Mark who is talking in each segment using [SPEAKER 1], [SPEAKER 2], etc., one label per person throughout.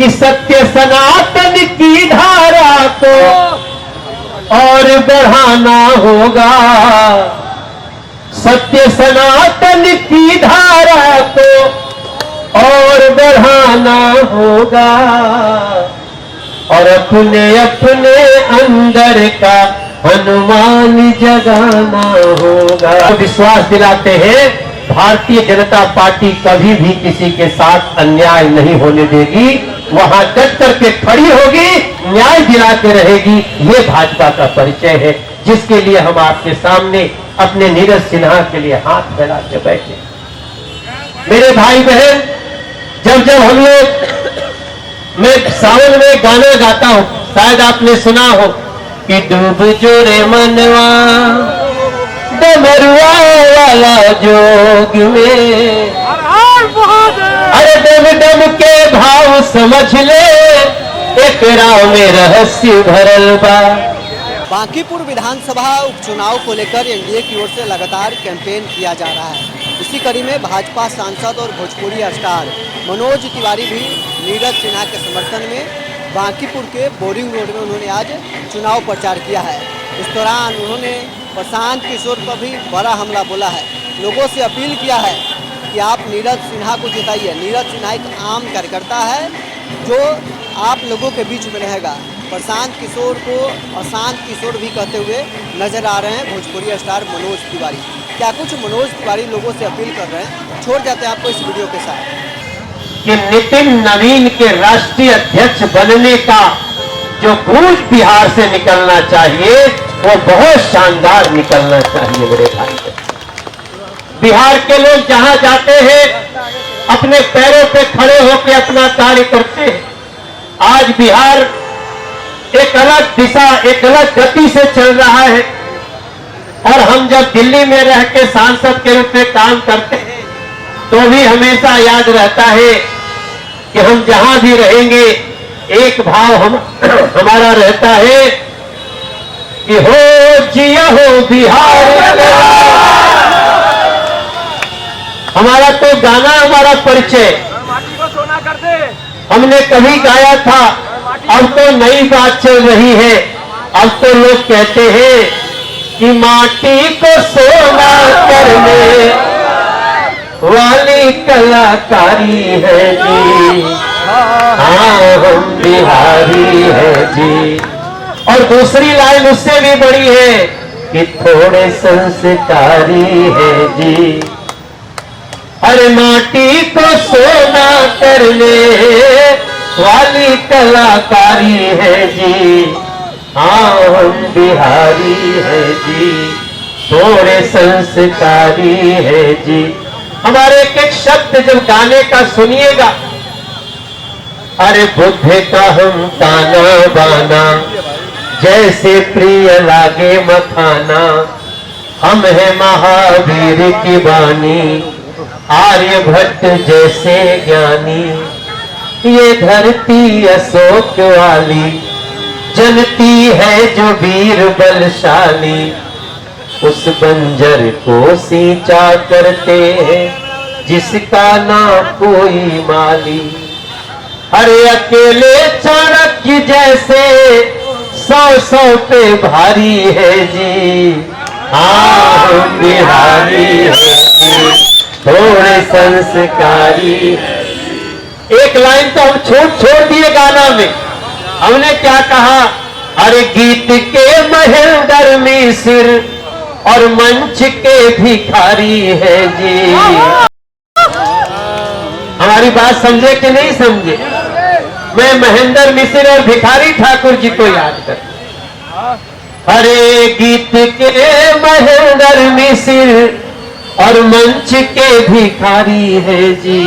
[SPEAKER 1] कि सत्य सनातन की धारा को और बढ़ाना होगा, सत्य सनातन की धारा को और बढ़ाना होगा, और अपने अपने अंदर का हनुमान जगाना होगा। विश्वास दिलाते हैं भारतीय जनता पार्टी कभी भी किसी के साथ अन्याय नहीं होने देगी, वहां डट करके खड़ी होगी, न्याय दिलाते रहेगी। ये भाजपा का परिचय है, जिसके लिए हम आपके सामने अपने नीरज सिन्हा के लिए हाथ फैला के बैठे। मेरे भाई बहन, जब जब हम लोग, मैं सावन में गाना गाता हूं, शायद आपने सुना हो कि डूब जोरे मनवा डमरुआ वाला जोग में, अरे डम डम के भाव समझ ले, एक राव में रहस्य भरल बा।
[SPEAKER 2] बांकीपुर विधानसभा उपचुनाव को लेकर एनडीए की ओर से लगातार कैंपेन किया जा रहा है। इसी कड़ी में भाजपा सांसद और भोजपुरी स्टार मनोज तिवारी भी नीरज सिन्हा के समर्थन में बांकीपुर के बोरिंग रोड में उन्होंने आज चुनाव प्रचार किया है। इस दौरान उन्होंने प्रशांत किशोर पर भी बड़ा हमला बोला है। लोगों से अपील किया है कि आप नीरज सिन्हा को जिताइए। नीरज सिन्हा एक आम कार्यकर्ता है जो आप लोगों के बीच में रहेगा। प्रशांत किशोर को अशांत किशोर भी कहते हुए नजर आ रहे हैं भोजपुरी स्टार मनोज तिवारी। क्या कुछ मनोज तिवारी लोगों से अपील कर रहे हैं, छोड़ जाते हैं आपको इस वीडियो के साथ।
[SPEAKER 1] कि नितिन नवीन के राष्ट्रीय अध्यक्ष बनने का जो गूंज बिहार से निकलना चाहिए, वो बहुत शानदार निकलना चाहिए। मेरे भाई, बिहार के लोग जहां जाते हैं अपने पैरों पे खड़े होकर अपना कार्य करते हैं। आज बिहार एक अलग दिशा, एक अलग गति से चल रहा है, और हम जब दिल्ली में रह के सांसद के रूप में काम करते हैं तो भी हमेशा याद रहता है कि हम जहां भी रहेंगे एक भाव हमारा रहता है कि हो जिया हो बिहार। हमारा तो गाना, हमारा परिचय
[SPEAKER 3] माटी को सोना कर दे,
[SPEAKER 1] हमने कभी गाया था। अब तो नई बात चल रही है, अब तो लोग कहते हैं कि माटी को सोना करने वाली कलाकारी है जी, हाँ हम बिहारी है जी। और दूसरी लाइन उससे भी बड़ी है कि थोड़े संस्कारी है जी। अरे माटी को सोना करने वाली कलाकारी है जी, हाँ हम बिहारी है जी, थोड़े संस्कारी है जी। हमारे एक एक शब्द जब गाने का सुनिएगा, अरे बुद्ध का हम ताना बाना, जैसे प्रिय लागे मखाना, हम है महावीर की बानी, आर्यभट्ट जैसे ज्ञानी। ये धरती अशोक वाली, जनती है जो वीर बलशाली, उस बंजर को सींचा करते हैं जिसका ना कोई माली। अरे अकेले चाणक्य जैसे 100 पे भारी है जी, हाँ हम बिहारी है जी, थोड़े संस्कारी। एक लाइन तो हम छोड़ दिए गाना में। हमने क्या कहा, अरे गीत के महेंद्र मिश्र और मंच के भिखारी है जी। हमारी बात समझे कि नहीं समझे? मैं महेंद्र मिश्र और भिखारी ठाकुर जी को याद कर। अरे गीत के महेंद्र मिश्र और मंच के भिखारी है जी,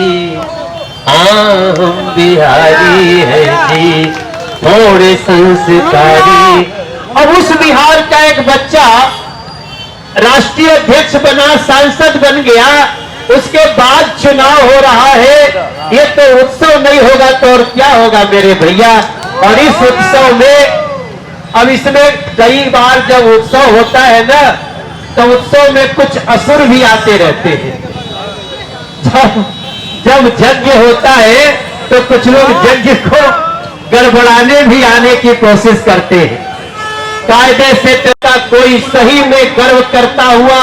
[SPEAKER 1] हाँ हम बिहारी है जी, थोड़े संस्कारी। अब उस बिहार का एक बच्चा राष्ट्रीय अध्यक्ष बना, सांसद बन गया, उसके बाद चुनाव हो रहा है। ये तो उत्सव नहीं होगा तो और क्या होगा मेरे भैया। और इस उत्सव में, अब इसमें कई बार जब उत्सव होता है ना, तो उत्सव में कुछ असुर भी आते रहते हैं। जब यज्ञ होता है तो कुछ लोग जज को गड़बड़ाने भी आने की कोशिश करते हैं। कायदे से का कोई सही में गर्व करता हुआ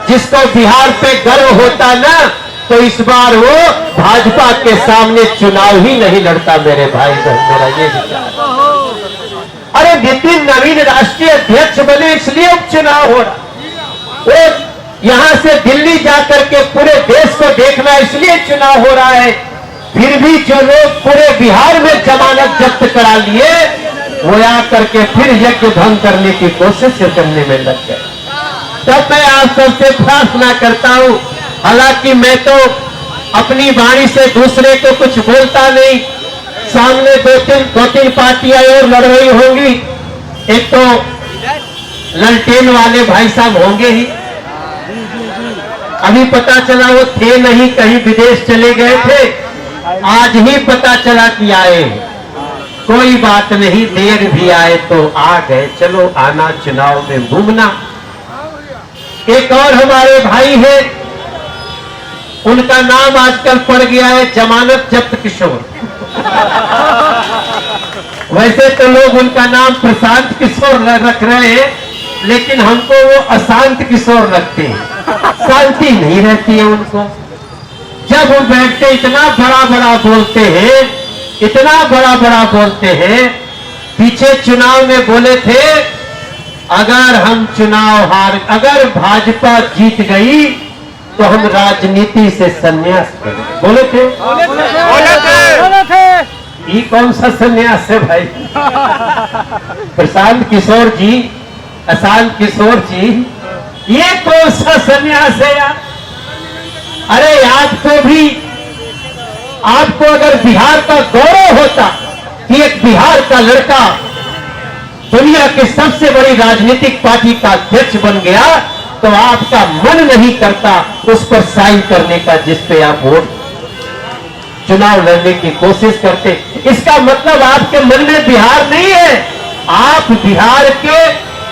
[SPEAKER 1] जिसको बिहार पे गर्व होता ना, तो इस बार वो भाजपा के सामने चुनाव ही नहीं लड़ता मेरे भाई बहन। मेरा ये विचार। अरे नितिन नवीन राष्ट्रीय अध्यक्ष बने इसलिए उपचुनाव हो रहा, वो यहां से दिल्ली जाकर के पूरे देश को देखना इसलिए चुनाव हो रहा है। फिर भी जो लोग पूरे बिहार में जमानत जब्त करा लिए, वो आकर के फिर यज्ञ भंग करने की कोशिश करने में लग गए। तब मैं आप सबसे प्रार्थना करता हूं, हालांकि मैं तो अपनी वाणी से दूसरे को कुछ बोलता नहीं, सामने दो तीन पार्टियां और लड़ रही होंगी, एक तो ललटेन वाले भाई साहब होंगे ही, अभी पता चला वो थे नहीं, कहीं विदेश चले गए थे, आज ही पता चला कि आए। कोई बात नहीं, देर भी आए तो आ गए, चलो आना चुनाव में घूमना। एक और हमारे भाई है, उनका नाम आजकल पड़ गया है जमानत जब्त किशोर। वैसे तो लोग उनका नाम प्रशांत किशोर रख रहे हैं, लेकिन हमको वो अशांत किशोर रखते हैं, शांति नहीं रहती है उनको। जब वो बैठते इतना बड़ा बड़ा बोलते हैं, इतना बड़ा बड़ा बोलते हैं। पीछे चुनाव में बोले थे अगर भाजपा जीत गई तो हम राजनीति से संन्यास करेंगे, बोले थे। ये कौन सा संन्यास है भाई? प्रशांत किशोर जी, अशांत किशोर जी, ये कौन सा संन्यास है यार? अरे आपको अगर बिहार का गौरव होता कि एक बिहार का लड़का दुनिया की सबसे बड़ी राजनीतिक पार्टी का अध्यक्ष बन गया, तो आपका मन नहीं करता उस पर साइन करने का जिस पे आप वोट चुनाव लड़ने की कोशिश करते। इसका मतलब आपके मन में बिहार नहीं है, आप बिहार के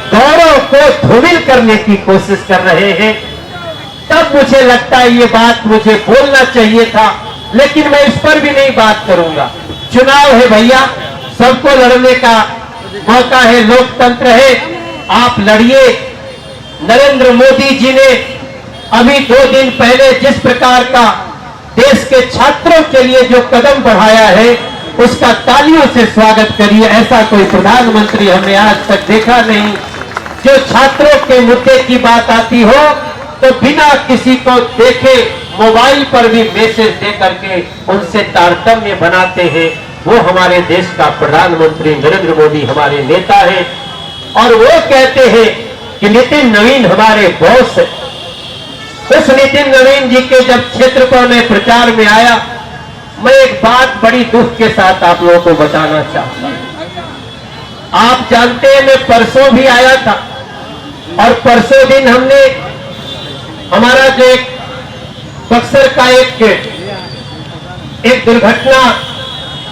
[SPEAKER 1] गौरव को धूमिल करने की कोशिश कर रहे हैं। तब मुझे लगता है ये बात मुझे बोलना चाहिए था, लेकिन मैं इस पर भी नहीं बात करूंगा। चुनाव है भैया, सबको लड़ने का मौका है, लोकतंत्र है, आप लड़िए। नरेंद्र मोदी जी ने अभी 2 दिन पहले जिस प्रकार का देश के छात्रों के लिए जो कदम बढ़ाया है, उसका तालियों से स्वागत करिए। ऐसा कोई प्रधानमंत्री हमने आज तक देखा नहीं। जो छात्रों के मुद्दे की बात आती हो तो बिना किसी को देखे मोबाइल पर भी मैसेज दे करके उनसे तारतम्य बनाते हैं। वो हमारे देश का प्रधानमंत्री नरेंद्र मोदी हमारे नेता हैं, और वो कहते हैं कि नितिन नवीन हमारे बॉस है। उस नितिन नवीन जी के जब क्षेत्र पर मैं प्रचार में आया, मैं एक बात बड़ी दुख के साथ आप लोगों को बताना चाहता हूं। आप जानते हैं मैं परसों भी आया था, और परसों दिन हमने हमारा जो एक बक्सर का एक दुर्घटना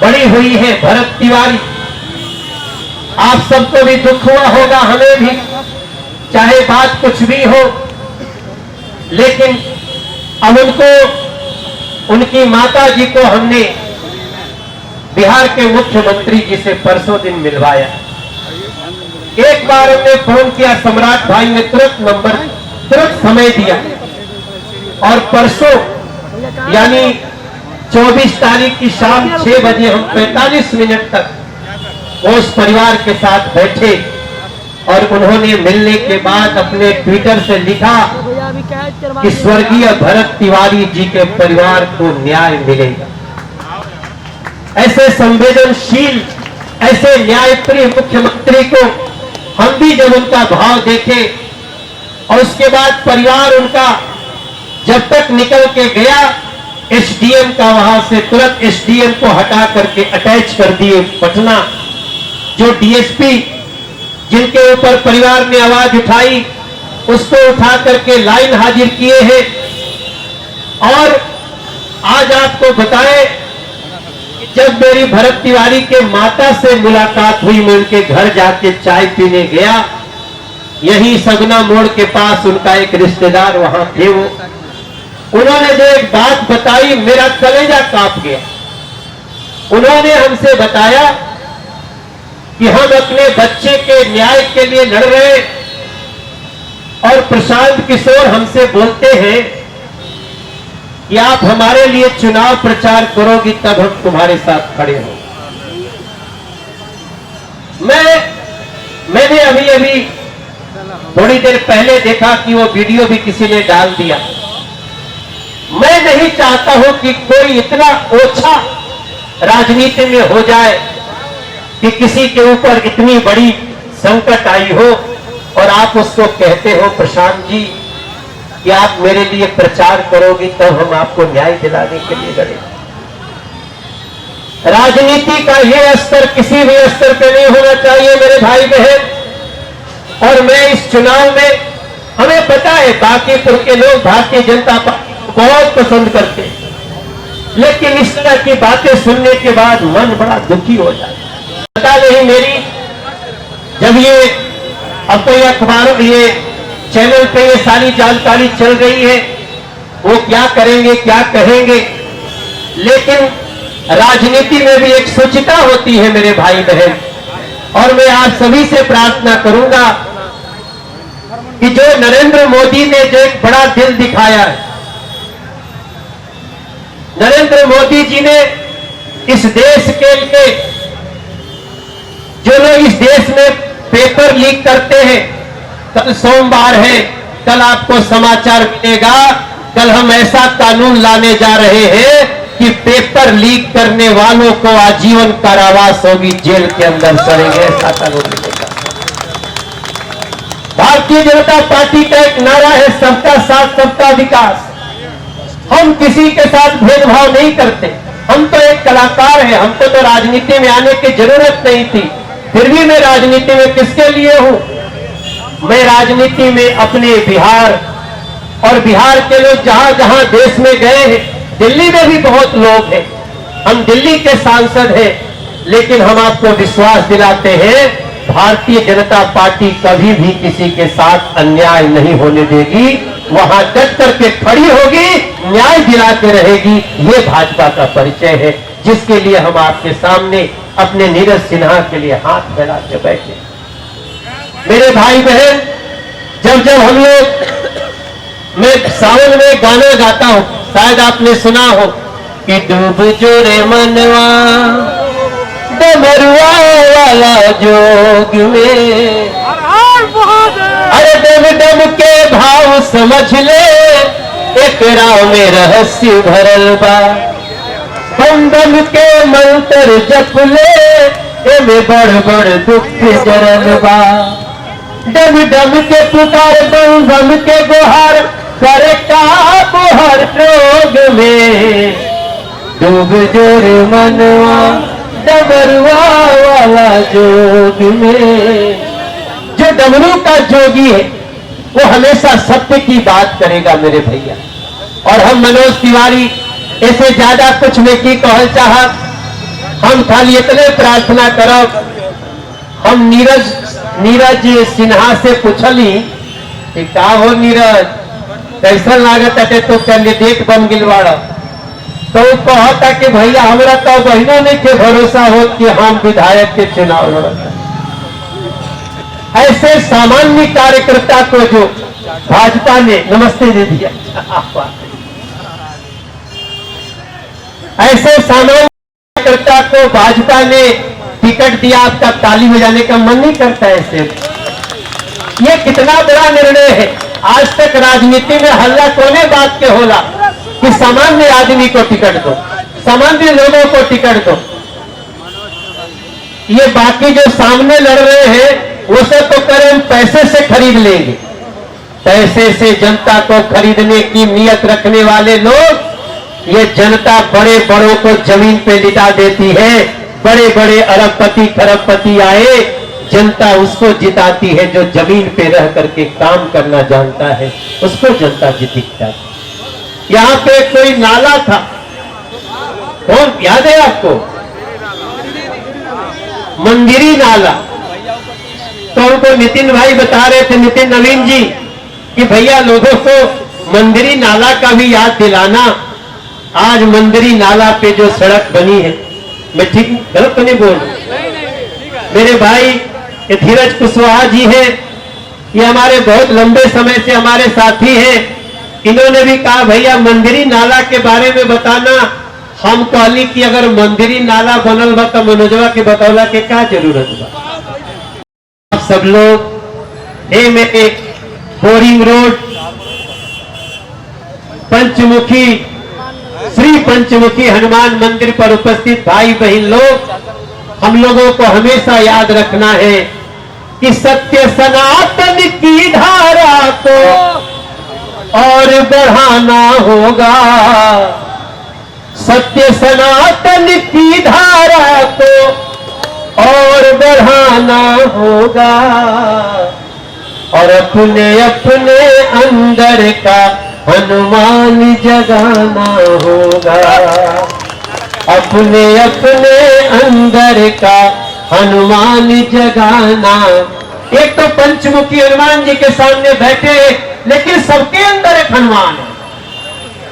[SPEAKER 1] बड़ी हुई है, भरत तिवारी, आप सबको भी दुख हुआ होगा, हमें भी, चाहे बात कुछ भी हो, लेकिन अब उनकी माता जी को हमने बिहार के मुख्यमंत्री जी से परसों दिन मिलवाया। एक बार हमने फोन किया, सम्राट भाई ने तुरंत समय दिया, और परसों यानी 24 तारीख की शाम 6 बजे हम 45 मिनट तक उस परिवार के साथ बैठे, और उन्होंने मिलने के बाद अपने ट्विटर से लिखा कि स्वर्गीय भरत तिवारी जी के परिवार को न्याय मिलेगा। ऐसे संवेदनशील, ऐसे न्यायप्रिय मुख्यमंत्री को हम भी जब उनका भाव देखे, और उसके बाद परिवार उनका जब तक निकल के गया, एसडीएम का वहां से तुरंत एसडीएम को हटा करके अटैच कर दिए पटना। जो डीएसपी जिनके ऊपर परिवार ने आवाज उठाई, उसको उठा करके लाइन हाजिर किए हैं। और आज आपको बताएं कि जब मेरी भरत तिवारी के माता से मुलाकात हुई, मैं उनके घर जाके चाय पीने गया, यही सगुना मोड़ के पास उनका एक रिश्तेदार वहां थे, उन्होंने जो एक बात बताई, मेरा कलेजा कांप गया। उन्होंने हमसे बताया कि हम अपने बच्चे के न्याय के लिए लड़ रहे, और प्रशांत किशोर हमसे बोलते हैं कि आप हमारे लिए चुनाव प्रचार करोगी तब हम तुम्हारे साथ खड़े हो। मैंने अभी थोड़ी देर पहले देखा कि वो वीडियो भी किसी ने डाल दिया। मैं नहीं चाहता हूं कि कोई इतना ओछा राजनीति में हो जाए कि किसी के ऊपर इतनी बड़ी संकट आई हो और आप उसको कहते हो प्रशांत जी कि आप मेरे लिए प्रचार करोगी तब हम आपको न्याय दिलाने के लिए लड़े। राजनीति का यह स्तर किसी भी स्तर पे नहीं होना चाहिए मेरे भाई बहन। और मैं इस चुनाव में, हमें पता है बांकीपुर के लोग भारतीय जनता पार्टी को बहुत पसंद करते हैं, लेकिन इस तरह की बातें सुनने के बाद मन बड़ा दुखी हो जाता है। पता नहीं मेरी, जब ये अब तो ये अखबारों, ये चैनल पे ये सारी जानकारी चल रही है, वो क्या करेंगे क्या कहेंगे, लेकिन राजनीति में भी एक शुचिता होती है मेरे भाई बहन। और मैं आप सभी से प्रार्थना करूंगा कि जो नरेंद्र मोदी ने जो एक बड़ा दिल दिखाया है, नरेंद्र मोदी जी ने इस देश के लिए, जो लोग इस देश में पेपर लीक करते हैं, कल सोमवार है, कल आपको समाचार मिलेगा, कल हम ऐसा कानून लाने जा रहे हैं कि पेपर लीक करने वालों को आजीवन कारावास होगी, जेल के अंदर सड़ेंगे, ऐसा कानून मिलेगा। भारतीय जनता पार्टी का एक नारा है सबका साथ सबका विकास। हम किसी के साथ भेदभाव नहीं करते। हम तो एक कलाकार हैं, हमको तो राजनीति में आने की जरूरत नहीं थी, फिर भी मैं राजनीति में किसके लिए हूं? मैं राजनीति में अपने बिहार और बिहार के लोग जहां जहां देश में गए हैं, दिल्ली में भी बहुत लोग हैं, हम दिल्ली के सांसद हैं, लेकिन हम आपको विश्वास दिलाते हैं भारतीय जनता पार्टी कभी भी किसी के साथ अन्याय नहीं होने देगी, वहां डट करके खड़ी होगी, न्याय दिलाते रहेगी। ये भाजपा का परिचय है, जिसके लिए हम आपके सामने अपने नीरज सिन्हा के लिए हाथ फैला के बैठे। मेरे भाई बहन, जब जब हम लोग, मैं सावन में गाना गाता हूं, शायद आपने सुना हो कि डूब जो रे मनवा डमरुआ वाला जोग में, अरे डम डम के भाव समझ ले, एक राव में रहस्य भरल बा, बम बम के मंत्र जप ले, एमे बड़ बड़ दुख जरल बा, डम डम के पुकार बम बम के गुहार, करे काबू हर रोग में, डूब जोर मनवा डमरुआ वाला जोग में। जो डमरू का जोगी है वो हमेशा सत्य की बात करेगा मेरे भैया। और हम मनोज तिवारी ऐसे ज्यादा कुछ में की कहल चाहत, हम खाली इतने प्रार्थना करब, हम नीरज सिन्हा से पूछली कि का हो नीरज, कैसा लागत है तो कैंडिडेट बन गिलवाड़ा, तो कहता कि भैया हमरा तो बहनों ने के भरोसा हो कि हम विधायक के चुनाव लड़ते। ऐसे सामान्य कार्यकर्ता को जो भाजपा ने, नमस्ते दे दिया, ऐसे सामान्य कार्यकर्ता को भाजपा ने टिकट दिया, आपका ताली बजाने का मन नहीं करता है। ऐसे ये कितना बड़ा निर्णय है। आज तक राजनीति में हल्ला कोने बात के होला कि सामान्य आदमी को टिकट दो, सामान्य लोगों को टिकट दो। ये बाकी जो सामने लड़ रहे हैं वो सब तो करें हम पैसे से खरीद लेंगे, पैसे से जनता को खरीदने की नीयत रखने वाले लोग, ये जनता बड़े बड़ों को जमीन पे लिटा देती है। बड़े बड़े अरबपति खरबपति आए, जनता उसको जिताती है जो जमीन पे रह करके काम करना जानता है, उसको जनता जीतती है। यहां पे कोई नाला था, कौन याद है आपको? मंदिरी नाला। तो उनको नितिन भाई बता रहे थे, नितिन नवीन जी, कि भैया लोगों को मंदिरी नाला का भी याद दिलाना। आज मंदिरी नाला पे जो सड़क बनी है मैं ठीक गलत तो नहीं बोल रहा? मेरे भाई ये धीरज कुशवाहा जी हैं, ये हमारे बहुत लंबे समय से हमारे साथी हैं। इन्होंने भी कहा भैया मंदिरी नाला के बारे में बताना। हम कहली कि अगर मंदिरी नाला बनल बा तो मनोजवा के बतौला के क्या जरूरत बा। आप सब लोग हे मेरे बोरिंग रोड पंचमुखी श्री पंचमुखी हनुमान मंदिर पर उपस्थित भाई बहन लोग, हम लोगों को हमेशा याद रखना है कि सत्य सनातन की धारा को और बढ़ाना होगा। सत्य सनातन की धारा को और बढ़ाना होगा और अपने अपने अंदर का हनुमान जगाना होगा। अपने अपने अंदर का हनुमान जगाना। एक तो पंचमुखी हनुमान जी के सामने बैठे, लेकिन सबके अंदर एक हनुमान है।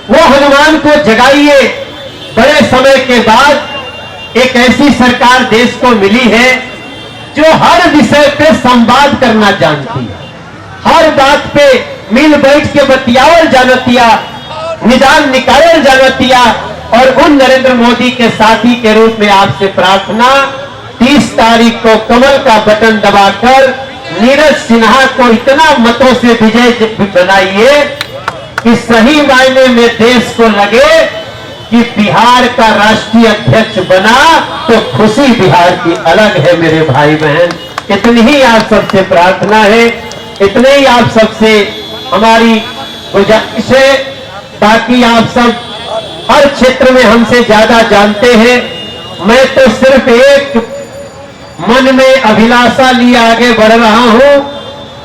[SPEAKER 1] वो हनुमान को जगाइए। बड़े समय के बाद एक ऐसी सरकार देश को मिली है जो हर विषय पे संवाद करना जानती है, हर बात पे मिल बैठ के बतियावल जानतिया, निदान निकालल जानतिया। और उन नरेंद्र मोदी के साथी के रूप में आपसे प्रार्थना, 30 तारीख को कमल का बटन दबाकर नीरज सिन्हा को इतना मतों से विजय बनाइए कि सही मायने में देश को लगे कि बिहार का राष्ट्रीय अध्यक्ष बना तो खुशी बिहार की अलग है। मेरे भाई बहन, इतनी ही आप सबसे प्रार्थना है, इतने ही आप सबसे हमारी गुजारिश है। बाकी आप सब हर क्षेत्र में हमसे ज्यादा जानते हैं। मैं तो सिर्फ एक मन में अभिलाषा लिए आगे बढ़ रहा हूं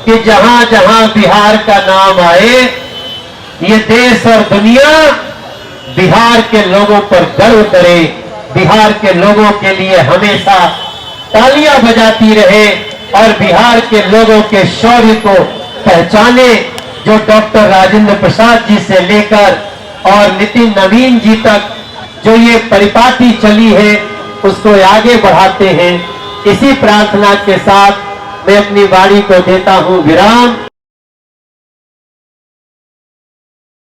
[SPEAKER 1] कि जहां जहां बिहार का नाम आए, ये देश और दुनिया बिहार के लोगों पर गर्व करे, बिहार के लोगों के लिए हमेशा तालियां बजाती रहे और बिहार के लोगों के शौर्य को पहचाने। जो डॉक्टर राजेंद्र प्रसाद जी से लेकर और नितिन नवीन जी तक जो ये परिपाटी चली है, उसको आगे बढ़ाते हैं। इसी प्रार्थना के साथ मैं अपनी वाणी को देता हूं विराम।